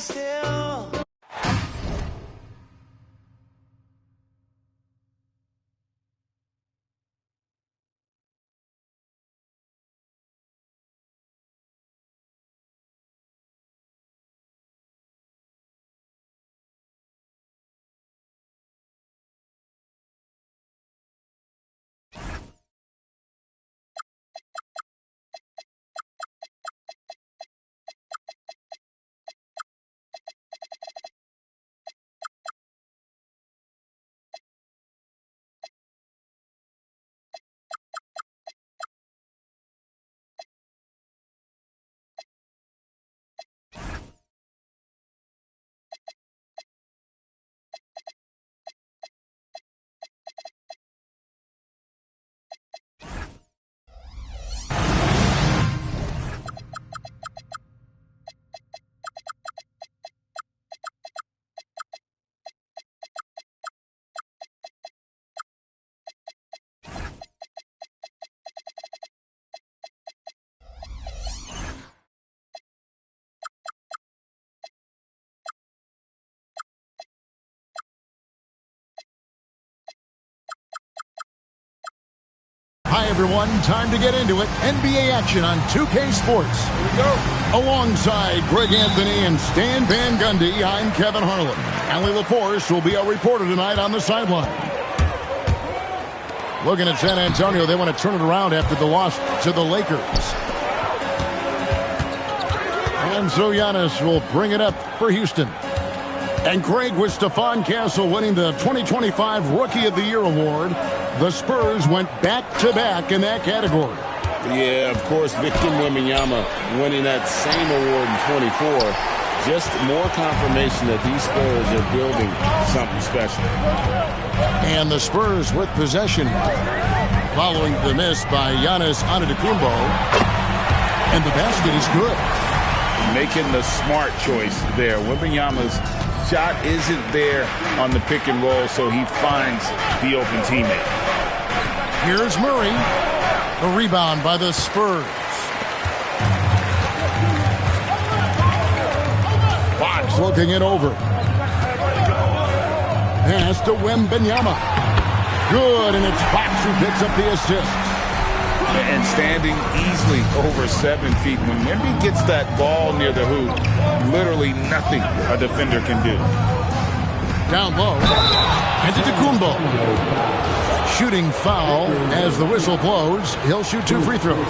still. Hi, everyone. Time to get into it. NBA action on 2K Sports. Here we go. Alongside Greg Anthony and Stan Van Gundy, I'm Kevin Harlan. Allie LaForce will be our reporter tonight on the sideline. Looking at San Antonio, they want to turn it around after the loss to the Lakers. And so Giannis will bring it up for Houston. And Greg, with Stephon Castle winning the 2025 Rookie of the Year award, the Spurs went back-to-back in that category. Yeah, of course, Victor Wembanyama winning that same award in 24. Just more confirmation that these Spurs are building something special. And the Spurs with possession following the miss by Giannis Antetokounmpo. And the basket is good. Making the smart choice there. Wembanyama's shot isn't there on the pick and roll, so he finds the open teammate. Here's Murray. A rebound by the Spurs. Fox looking it over. Pass to Wembanyama. Good, and it's Fox who picks up the assist. And standing easily over 7 feet. When Wemby gets that ball near the hoop, literally nothing a defender can do. Down low. Antetokounmpo. Shooting foul as the whistle blows. He'll shoot 2 free throws.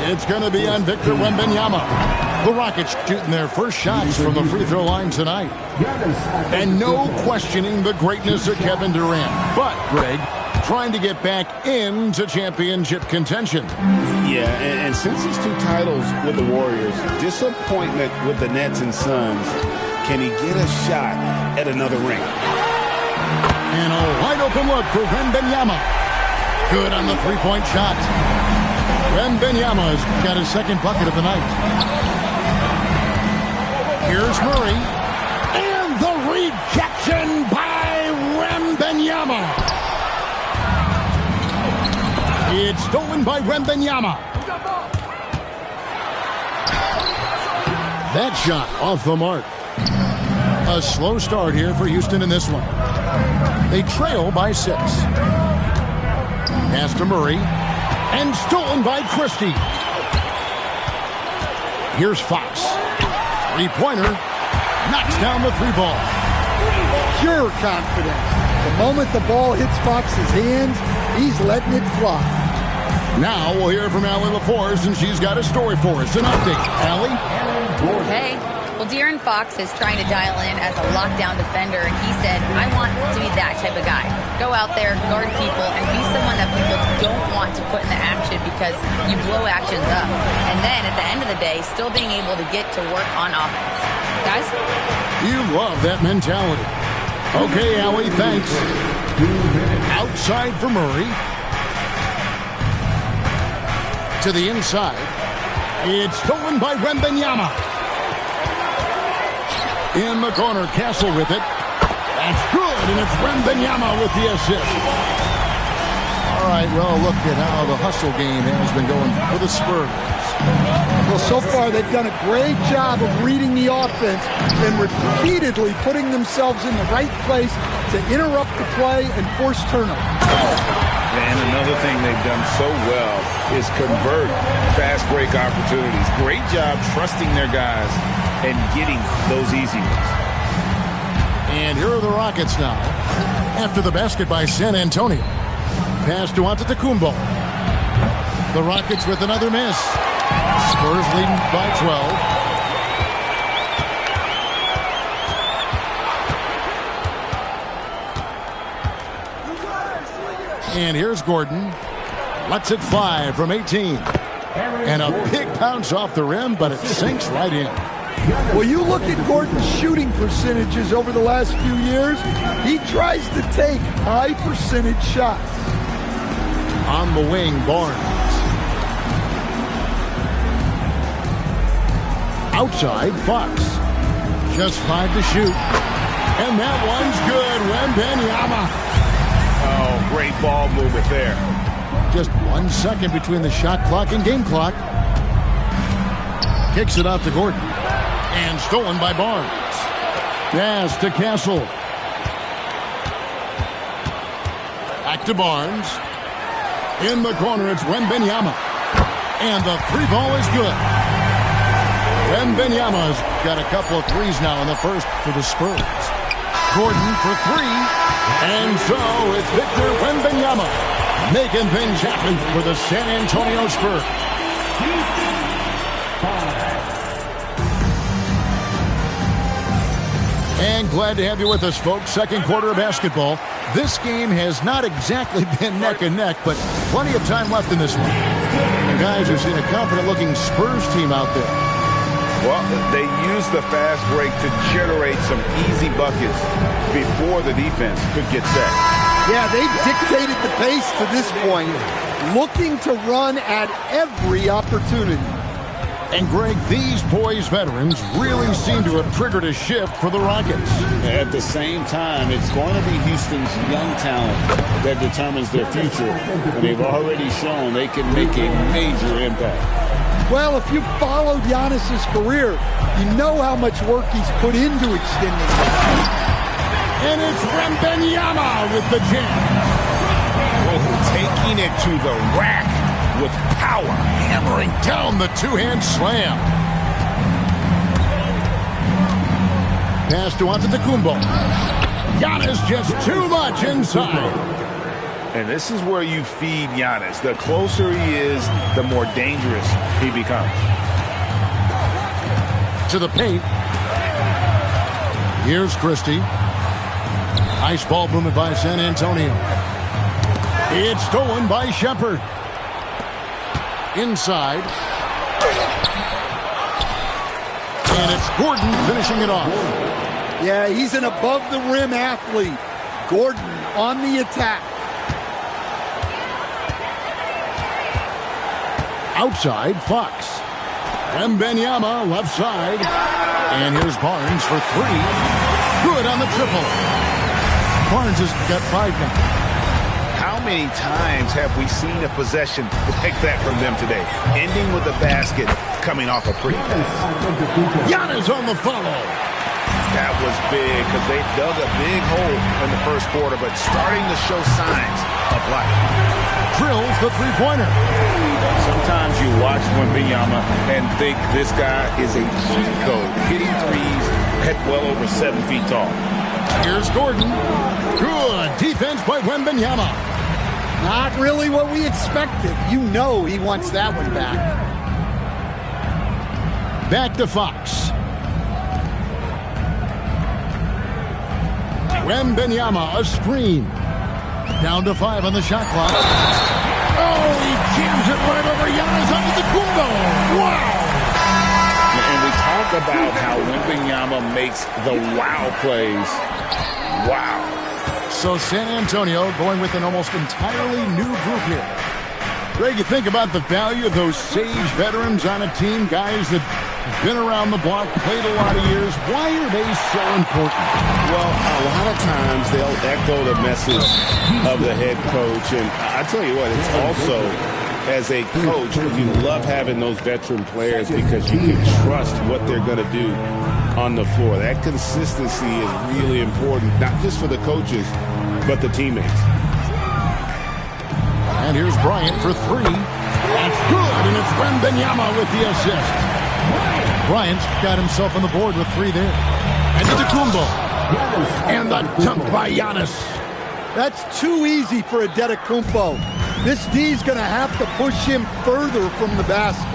It's going to be on Victor Wembanyama. The Rockets shooting their first shots from the free throw line tonight. And no questioning the greatness of Kevin Durant. But, Greg, trying to get back into championship contention. Yeah, and since his 2 titles with the Warriors, disappointment with the Nets and Suns, can he get a shot at another ring? And a wide open look for Wembanyama. Good on the three-point shot. Wembanyama's got his second bucket of the night. Here's Murray. And the rejection by Wembanyama. It's stolen by Wembanyama. That shot off the mark. A slow start here for Houston in this one. They trail by 6. Pass to Murray. And stolen by Christie. Here's Fox. Three-pointer. Knocks down the 3-ball. Pure confidence. The moment the ball hits Fox's hands, he's letting it fly. Now we'll hear from Allie LaForce, and she's got a story for us. An update. Allie? Hey. Well, De'Aaron Fox is trying to dial in as a lockdown defender, and he said, I want to be that type of guy. Go out there, guard people, and be someone that people don't want to put in the action because you blow actions up. And then at the end of the day, still being able to get to work on offense. Guys? You love that mentality. Okay, Allie, thanks. Outside for Murray. To the inside. It's stolen by Wembanyama. In the corner, Castle with it. That's good, and it's Wembanyama with the assist. All right, well, look at how the hustle game has been going for the Spurs. Well, so far they've done a great job of reading the offense and repeatedly putting themselves in the right place to interrupt the play and force turnovers. And another thing they've done so well is convert fast break opportunities. Great job trusting their guys and getting those easy ones. And here are the Rockets now. After the basket by San Antonio. Pass to Antetokounmpo. The Rockets with another miss. Spurs leading by 12. And here's Gordon. Lets it fly from 18. And a big bounce off the rim, but it sinks right in. Well, you look at Gordon's shooting percentages over the last few years, he tries to take high percentage shots. On the wing, Barnes. Outside, Fox. Just 5 to shoot. And that one's good. Wembanyama. Oh, great ball movement there. Just 1 second between the shot clock and game clock. Kicks it out to Gordon. And stolen by Barnes. Pass to Castle. Back to Barnes. In the corner, it's Wembanyama. And the three ball is good. Wembanyama's got a couple of threes now in the first for the Spurs. Gordon for three. And so it's Victor Wembanyama making things happen for the San Antonio Spurs. And glad to have you with us, folks. Second quarter of basketball. This game has not exactly been neck and neck, but plenty of time left in this one. The guys have seen a confident-looking Spurs team out there. Well, they used the fast break to generate some easy buckets before the defense could get set. Yeah, they dictated the pace to this point, looking to run at every opportunity. And, Greg, these poised veterans really seem to have triggered a shift for the Rockets. At the same time, it's going to be Houston's young talent that determines their future. And they've already shown they can make a major impact. Well, if you followed Giannis's career, you know how much work he's put into extending it. And it's Wembanyama with the jam. Taking it to the rack with power. Hammering down the two-hand slam. Pass to Antetokounmpo. Giannis just too much inside. And this is where you feed Giannis. The closer he is, the more dangerous he becomes. To the paint. Here's Christie. Nice ball movement by San Antonio. It's stolen by Shepherd. Inside. And it's Gordon finishing it off. Yeah, he's an above-the-rim athlete. Gordon on the attack. Outside, Fox. Wembanyama left side. And here's Barnes for three. Good on the triple. Barnes has got 5 now. How many times have we seen a possession like that from them today? Ending with a basket, coming off a pretty pass. Giannis on the follow. That was big because they dug a big hole in the first quarter, but starting to show signs of life. Drills the three-pointer. Sometimes you watch Wembanyama and think this guy is a cheat code, hitting threes at well over 7 feet tall. Here's Gordon. Good defense by Wembanyama. Not really what we expected. You know he wants that one back. Back to Fox. Wembanyama, a screen. Down to 5 on the shot clock. Oh, he jams it right over Giannis Antetokounmpo. Wow. And we talk about how Wembanyama makes the wow plays. Wow. So San Antonio going with an almost entirely new group here. Greg, you think about the value of those sage veterans on a team, guys that have been around the block, played a lot of years. Why are they so important? Well, a lot of times they'll echo the message of the head coach. And I tell you what, it's also as a coach, you love having those veteran players because you can trust what they're going to do on the floor. That consistency is really important, not just for the coaches, but the teammates. And here's Bryant for three. That's good, and it's Wembanyama with the assist. Bryant's got himself on the board with three there. And Antetokounmpo. And the dunk by Giannis. That's too easy for Antetokounmpo. This D's going to have to push him further from the basket.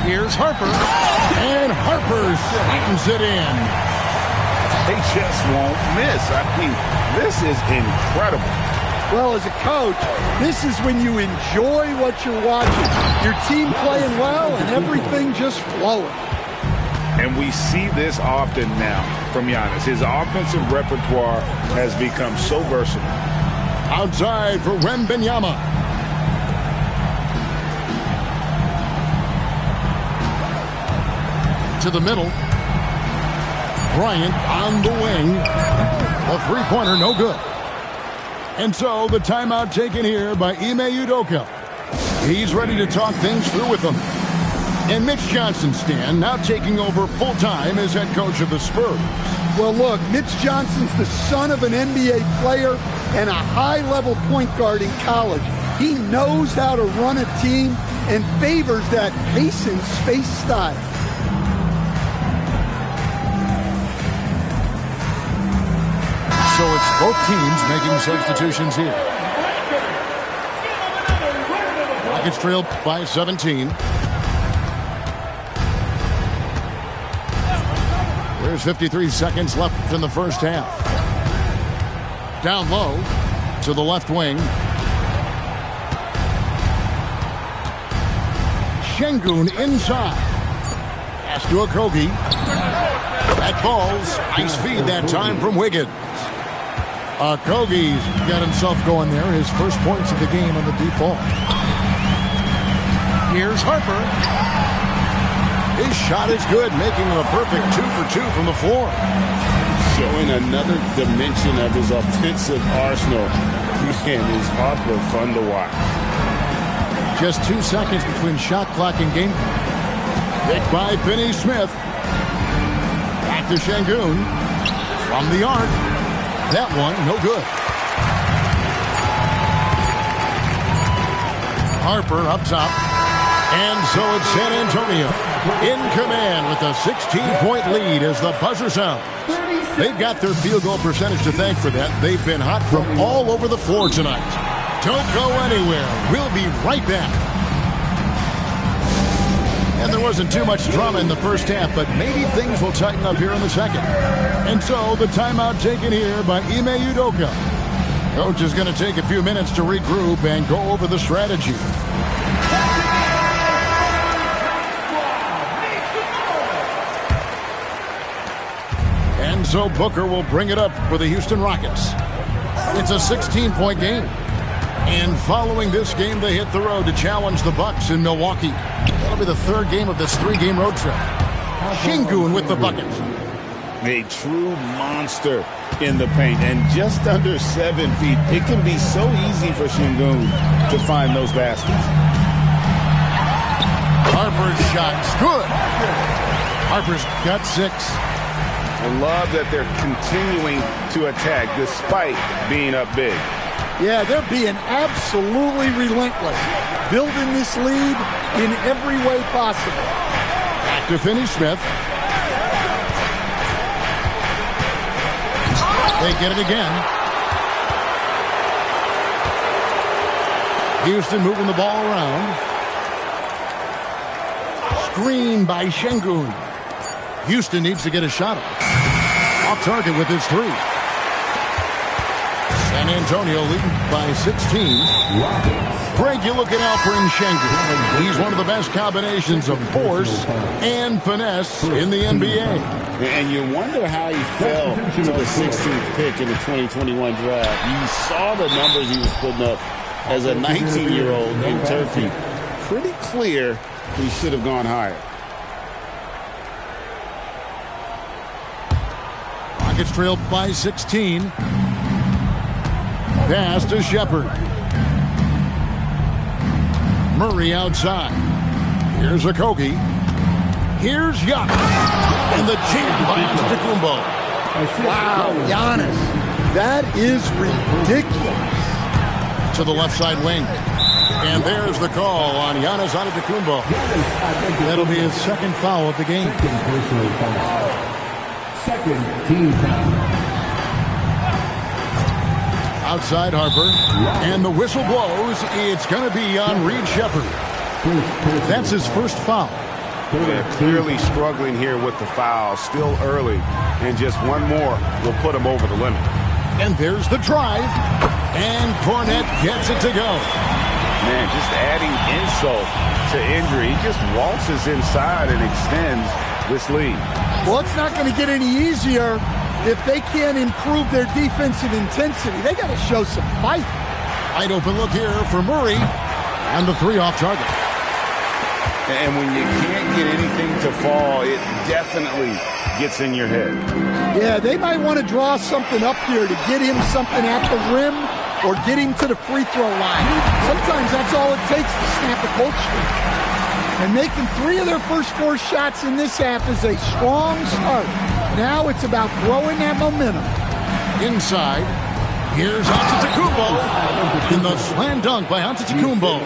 Here's Harper. And Harper slams it in. They just won't miss. I mean, this is incredible. Well, as a coach, this is when you enjoy what you're watching. Your team playing well and everything just flowing. And we see this often now from Giannis. His offensive repertoire has become so versatile. Outside for Wembanyama. To the middle. Bryant on the wing. A three-pointer, no good. And so the timeout taken here by Ime Udoka. He's ready to talk things through with them. And Mitch Johnson, Stan, now taking over full-time as head coach of the Spurs. Well, look, Mitch Johnson's the son of an NBA player and a high-level point guard in college. He knows how to run a team and favors that pace and space style. So it's both teams making substitutions here. Rockets trail by 17. There's 53 seconds left in the first half. Down low to the left wing. Şengün inside. Pass to Okogie. That falls. Nice feed that time from Wiggins. Okogie's got himself going there. His first points of the game on the deep ball. Here's Harper. His shot is good, making him a perfect 2 for 2 from the floor. Showing another dimension of his offensive arsenal. Man, is Harper fun to watch. Just 2 seconds between shot clock and game. Picked by Finney Smith. Back to Şengün. From the arc. That one, no good. Harper up top. And so it's San Antonio in command with a 16-point lead as the buzzer sounds. They've got their field goal percentage to thank for that. They've been hot from all over the floor tonight. Don't go anywhere. We'll be right back. And there wasn't too much drama in the first half, but maybe things will tighten up here in the second. And so the timeout taken here by Ime Udoka. Coach is going to take a few minutes to regroup and go over the strategy. And so Booker will bring it up for the Houston Rockets. It's a 16-point game. And following this game, they hit the road to challenge the Bucks in Milwaukee. That'll be the third game of this 3-game road trip. Şengün with the bucket. A true monster in the paint and just under 7 feet. It can be so easy for Şengün to find those baskets. Harper's shot's good. Harper's got 6. I love that they're continuing to attack despite being up big. Yeah, they're being absolutely relentless, building this lead in every way possible. Back to Finney Smith. They get it again. Houston moving the ball around. Screen by Şengün. Houston needs to get a shot off target with his 3. San Antonio leading by 16. Greg, you're looking out for Şengün. He's one of the best combinations of force and finesse in the NBA. And you wonder how he fell to the 16th pick in the 2021 draft. You saw the numbers he was putting up as a 19-year-old in Turkey. Pretty clear he should have gone higher. Rockets trailed by 16. Pass to Shepherd. Murray outside. Here's Okogie. Here's Giannis. And the jam by Antetokounmpo. Wow, Giannis. That is ridiculous. To the left side wing. And there's the call on Giannis Antetokounmpo. That'll be his second foul of the game. Second team foul. Outside Harper. And the whistle blows. It's going to be on Reed Sheppard. That's his first foul. They're clearly struggling here with the foul. Still early. And just one more will put them over the limit. And there's the drive. And Kornet gets it to go. Man, just adding insult to injury. He just waltzes inside and extends this lead. Well, it's not going to get any easier if they can't improve their defensive intensity. They got to show some fight. Wide open look here for Murray. And the three off target. And when you can't get anything to fall, it definitely gets in your head. Yeah, they might want to draw something up here to get him something at the rim or get him to the free throw line. Sometimes that's all it takes to snap a cold streak. And making 3 of their first 4 shots in this half is a strong start. Now it's about growing that momentum. Inside, here's Antetokounmpo. And the slam dunk by Antetokounmpo.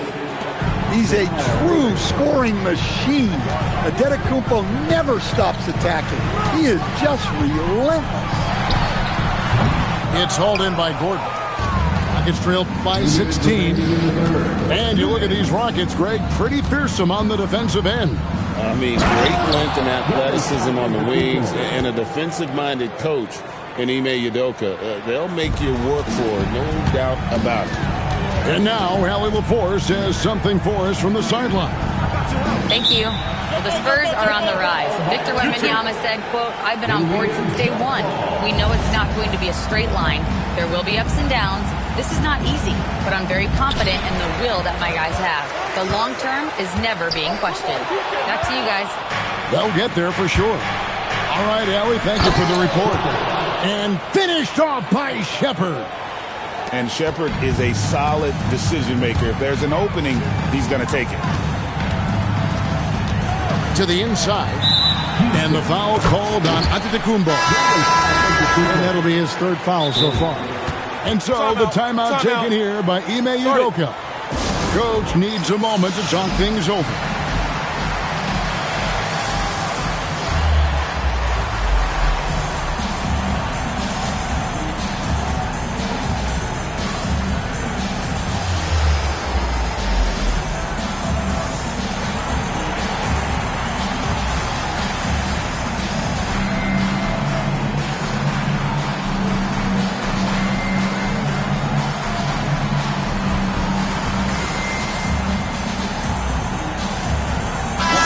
He's a true scoring machine. Antetokounmpo never stops attacking. He is just relentless. It's hauled in by Gordon. Rockets trailed by 16. And you look at these Rockets, Greg, pretty fearsome on the defensive end. I mean, great length and athleticism on the wings, and a defensive-minded coach in Ime Udoka. They'll make you work for it, no doubt about it. And now, Allie LaForce has something for us from the sideline. Thank you. Well, the Spurs are on the rise. Victor Wembanyama said, quote, "I've been on board since day one. We know it's not going to be a straight line. There will be ups and downs. This is not easy, but I'm very confident in the will that my guys have. The long term is never being questioned." Back to you guys. They'll get there for sure. All right, Allie, thank you for the report. And finished off by Sheppard. And Sheppard is a solid decision maker. If there's an opening, he's going to take it. To the inside. And the foul called on Antetokounmpo. And that'll be his third foul so far. And so the timeout taken here by Ime Udoka. Coach needs a moment to talk things over.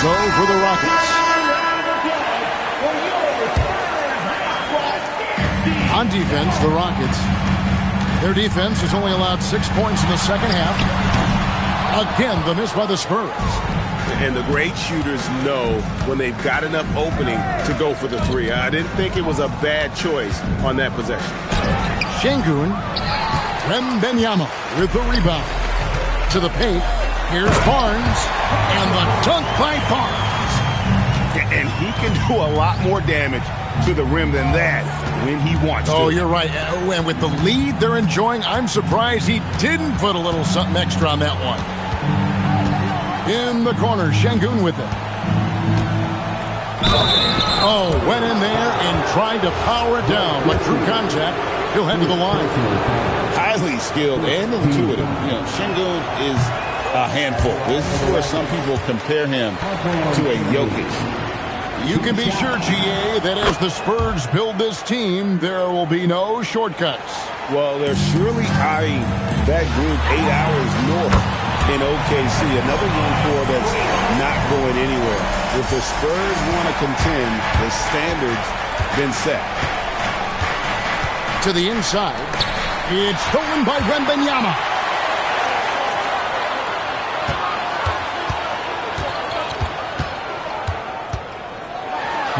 So for the Rockets. On defense, the Rockets. Their defense has only allowed 6 points in the second half. Again, the miss by the Spurs. And the great shooters know when they've got enough opening to go for the three. I didn't think it was a bad choice on that possession. Şengün. Wembanyama with the rebound. To the paint. Here's Barnes. And the dunk by Barnes. And he can do a lot more damage to the rim than that when he wants to. Oh, you're right. And with the lead they're enjoying, I'm surprised he didn't put a little something extra on that one. In the corner, Şengün with it. Oh, went in there and tried to power it down, but through contact, he'll head to the line. Highly skilled and intuitive. You know, Şengün is a handful. This is where some people compare him to a Jokic. You can be sure, GA, that as the Spurs build this team, there will be no shortcuts. Well, they're surely eyeing that group 8 hours north in OKC. Another young core that's not going anywhere. If the Spurs want to contend, the standard's been set. To the inside. It's stolen by Wembanyama.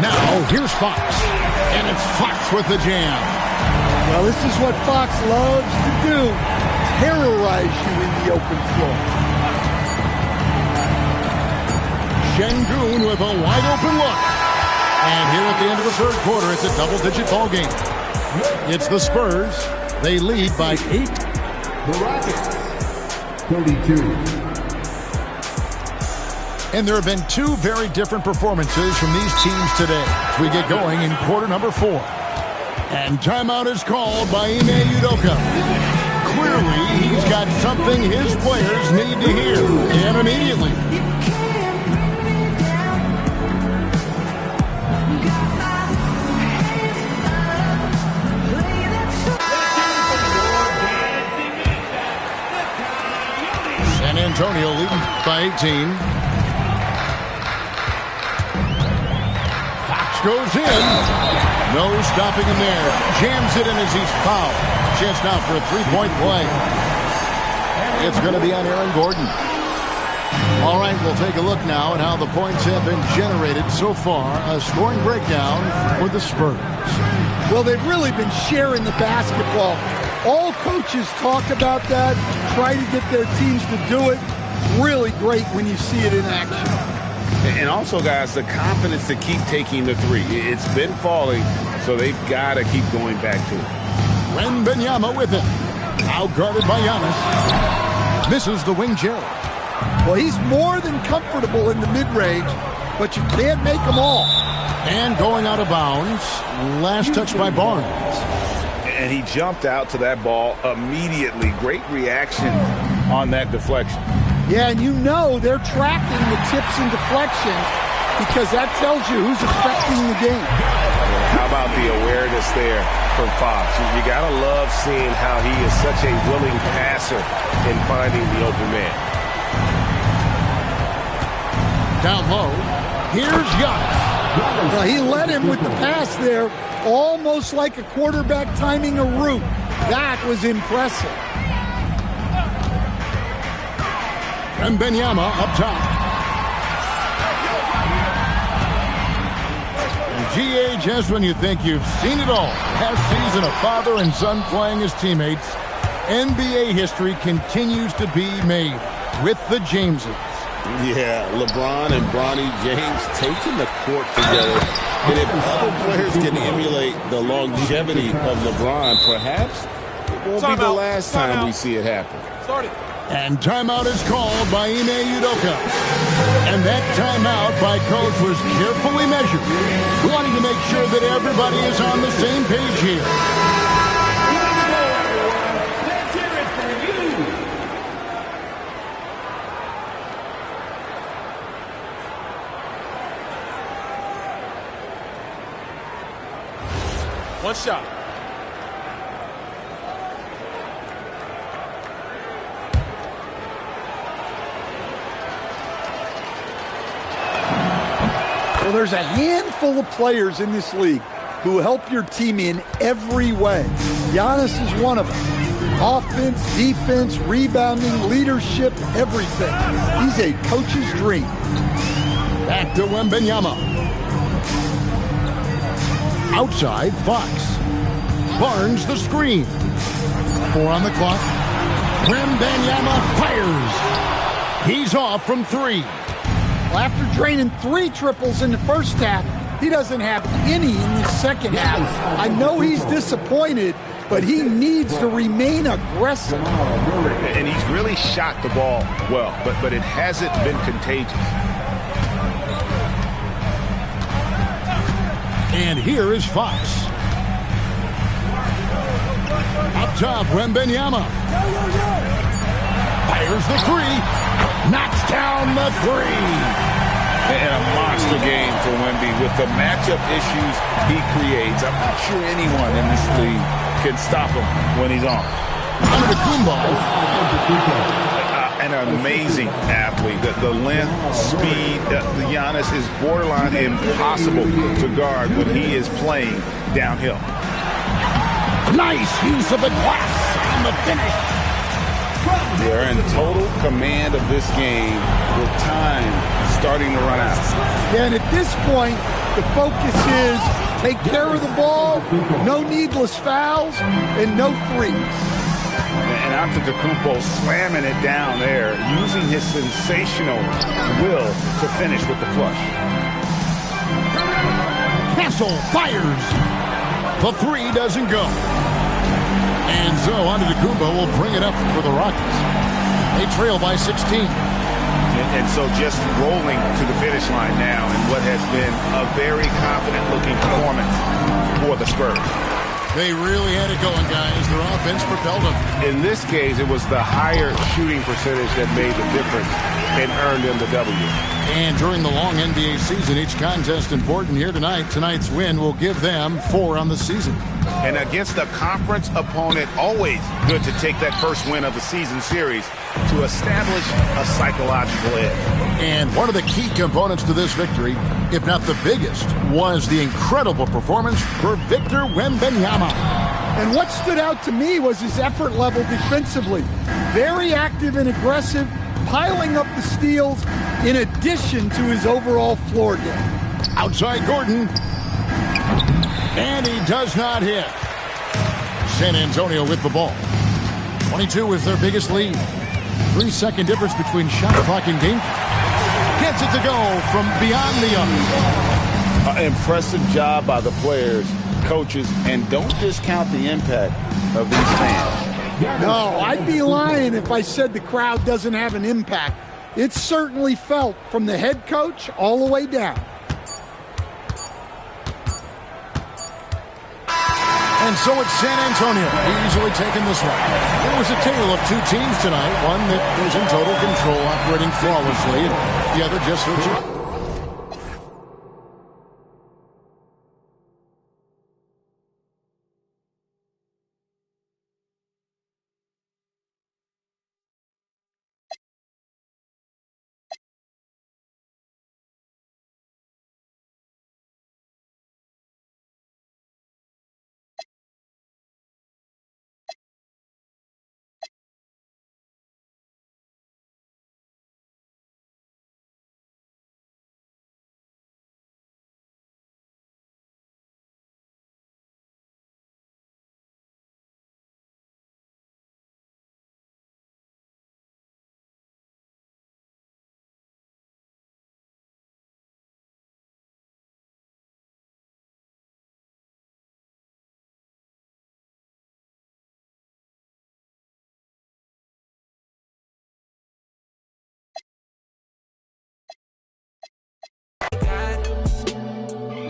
Now, here's Fox. And it's Fox with the jam. Well, this is what Fox loves to do. Terrorize you in the open floor. Şengün with a wide open look. And here at the end of the third quarter, it's a double-digit ball game. It's the Spurs. They lead by 8. The Rockets, 32. And there have been two very different performances from these teams today as we get going in quarter number 4. And timeout is called by Ime Udoka. Clearly, he's got something his players need to hear, and immediately. San Antonio leading by 18. Fox goes in. No stopping him there. Jams it in as he's fouled. Chance now for a three-point play. It's going to be on Aaron Gordon. All right, we'll take a look now at how the points have been generated so far. A scoring breakdown for the Spurs. Well, they've really been sharing the basketball. All coaches talk about that, try to get their teams to do it. Really great when you see it in action. And also, guys, the confidence to keep taking the three. It's been falling, so they've got to keep going back to it. Wembanyama with it. Outguarded by Giannis. Misses the wing Jerry. Well, he's more than comfortable in the mid-range, but you can't make them all. And going out of bounds. Last touch by Barnes. And he jumped out to that ball immediately. Great reaction on that deflection. Yeah, and you know they're tracking the tips and deflections because that tells you who's affecting the game. How about the awareness there from Fox? You got to love seeing how he is such a willing passer in finding the open man. Down low, here's Giannis. Well, he led him with the pass there, almost like a quarterback timing a route. That was impressive. Wembanyama up top. And G.A., just when you think you've seen it all, last season a father and son playing as teammates, NBA history continues to be made with the Jameses. Yeah, LeBron and Bronny James taking the court together. And if other players can emulate the longevity of LeBron, perhaps it won't be the last time we see it happen. And timeout is called by Ime Udoka. And that timeout by coach was carefully measured, wanting to make sure that everybody is on the same page here. Let's hear it for you. One shot. Well, there's a handful of players in this league who help your team in every way. Giannis is one of them. Offense, defense, rebounding, leadership, everything. He's a coach's dream. Back to Wembanyama. Outside, Fox. Barnes the screen. 4 on the clock. Wembanyama fires. He's off from 3. Well, after draining 3 triples in the first half, he doesn't have any in the second half. I know he's disappointed, but he needs to remain aggressive. And he's really shot the ball well, but it hasn't been contagious. And here is Fox. Up top, Wembanyama. Fires the 3. Knocks down the 3. And a monster game for Wemby with the matchup issues he creates. I'm not sure anyone in this league can stop him when he's on. Antetokounmpo. An amazing athlete. The length, speed, the Giannis is borderline impossible to guard when he is playing downhill. Nice use of the glass on the finish. They're in total command of this game with time starting to run out. And at this point, the focus is take care of the ball, no needless fouls, and no threes. And Antetokounmpo slamming it down there, using his sensational will to finish with the flush. Castle fires. The three doesn't go. And so Antetokounmpo will bring it up for the Rockets. They trail by 16. And so just rolling to the finish line now in what has been a very confident-looking performance for the Spurs. They really had it going, guys. Their offense propelled them. In this case, it was the higher shooting percentage that made the difference and earned them the W. And during the long NBA season, each contest important here tonight. Tonight's win will give them 4 on the season. And against a conference opponent, always good to take that first win of the season series to establish a psychological edge. And one of the key components to this victory, if not the biggest, was the incredible performance for Victor Wembanyama. And what stood out to me was his effort level defensively. Very active and aggressive, piling up the steals in addition to his overall floor game. Outside Gordon. And he does not hit. San Antonio with the ball. 22 is their biggest lead. 3-second difference between shot clock and game. Gets it to go from beyond the arc. Impressive job by the players, coaches, and don't discount the impact of these fans. No, I'd be lying if I said the crowd doesn't have an impact. It's certainly felt from the head coach all the way down. And so it's San Antonio easily taking this one. It was a tale of two teams tonight. One that was in total control, operating flawlessly, and the other just searching.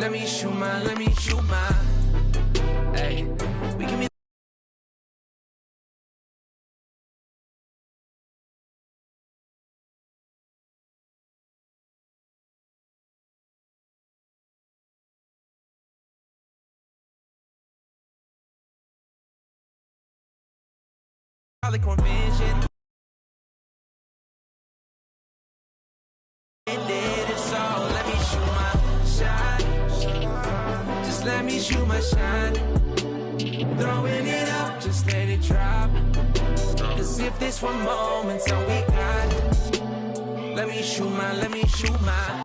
Let me shoot my. Hey, we can be. Convention. Let me shoot my shot. Throwing it up, just let it drop. Cause if this one moment's all we got, let me shoot my